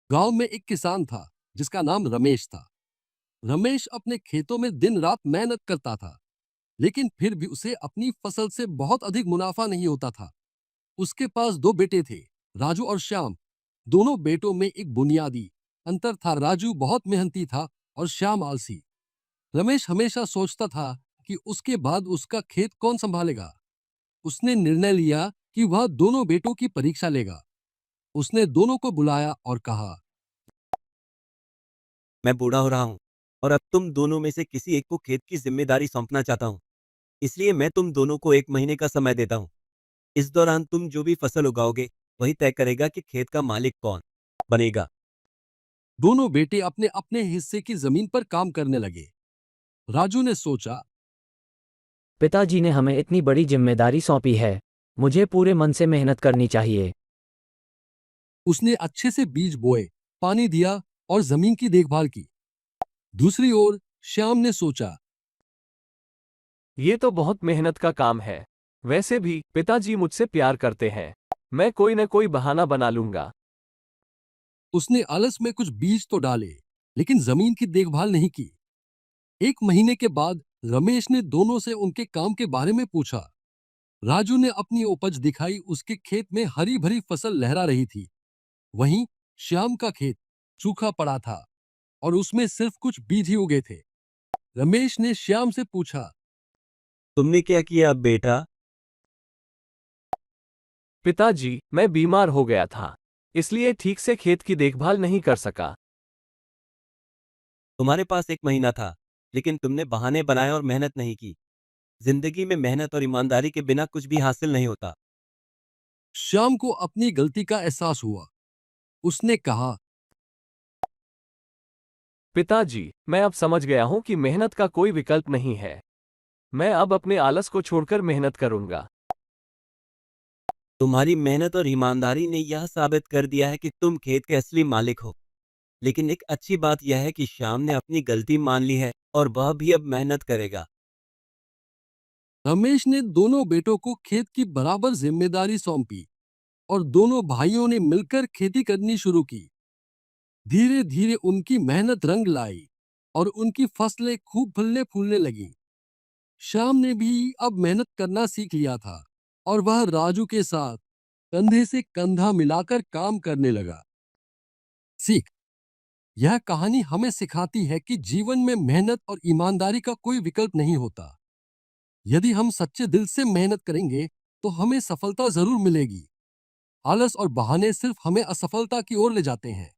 गांव में एक किसान था जिसका नाम रमेश था। रमेश अपने खेतों में दिन रात मेहनत करता था, लेकिन फिर भी उसे अपनी फसल से बहुत अधिक मुनाफा नहीं होता था। उसके पास दो बेटे थे, राजू और श्याम। दोनों बेटों में एक बुनियादी अंतर था। राजू बहुत मेहनती था और श्याम आलसी। रमेश हमेशा सोचता था कि उसके बाद उसका खेत कौन संभालेगा। उसने निर्णय लिया कि वह दोनों बेटों की परीक्षा लेगा। उसने दोनों को बुलाया और कहा, मैं बूढ़ा हो रहा हूँ और अब तुम दोनों में से किसी एक को खेत की जिम्मेदारी सौंपना चाहता हूँ। इसलिए मैं तुम दोनों को 1 महीने का समय देता हूँ। इस दौरान तुम जो भी फसल उगाओगे वही तय करेगा कि खेत का मालिक कौन बनेगा। दोनों बेटे अपने अपने हिस्से की जमीन पर काम करने लगे। राजू ने सोचा, पिताजी ने हमें इतनी बड़ी जिम्मेदारी सौंपी है, मुझे पूरे मन से मेहनत करनी चाहिए। उसने अच्छे से बीज बोए, पानी दिया और जमीन की देखभाल की। दूसरी ओर श्याम ने सोचा, ये तो बहुत मेहनत का काम है। वैसे भी पिताजी मुझसे प्यार करते हैं। मैं कोई न कोई बहाना बना लूंगा। उसने आलस में कुछ बीज तो डाले, लेकिन जमीन की देखभाल नहीं की। 1 महीने के बाद रमेश ने दोनों से उनके काम के बारे में पूछा। राजू ने अपनी उपज दिखाई। उसके खेत में हरी भरी फसल लहरा रही थी। वहीं श्याम का खेत सूखा पड़ा था और उसमें सिर्फ कुछ बीज ही उगे थे। रमेश ने श्याम से पूछा, तुमने क्या किया अब बेटा? पिताजी, मैं बीमार हो गया था, इसलिए ठीक से खेत की देखभाल नहीं कर सका। तुम्हारे पास 1 महीना था, लेकिन तुमने बहाने बनाए और मेहनत नहीं की। जिंदगी में मेहनत और ईमानदारी के बिना कुछ भी हासिल नहीं होता। श्याम को अपनी गलती का एहसास हुआ। उसने कहा, पिताजी, मैं अब समझ गया हूं कि मेहनत का कोई विकल्प नहीं है। मैं अब अपने आलस को छोड़कर मेहनत करूंगा। तुम्हारी मेहनत और ईमानदारी ने यह साबित कर दिया है कि तुम खेत के असली मालिक हो। लेकिन एक अच्छी बात यह है कि श्याम ने अपनी गलती मान ली है और वह भी अब मेहनत करेगा। रमेश ने दोनों बेटों को खेत की बराबर जिम्मेदारी सौंपी और दोनों भाइयों ने मिलकर खेती करनी शुरू की। धीरे धीरे उनकी मेहनत रंग लाई और उनकी फसलें खूब फलने फूलने लगीं। श्याम ने भी अब मेहनत करना सीख लिया था और वह राजू के साथ कंधे से कंधा मिलाकर काम करने लगा। सीख, यह कहानी हमें सिखाती है कि जीवन में मेहनत और ईमानदारी का कोई विकल्प नहीं होता। यदि हम सच्चे दिल से मेहनत करेंगे तो हमें सफलता जरूर मिलेगी। आलस और बहाने सिर्फ हमें असफलता की ओर ले जाते हैं।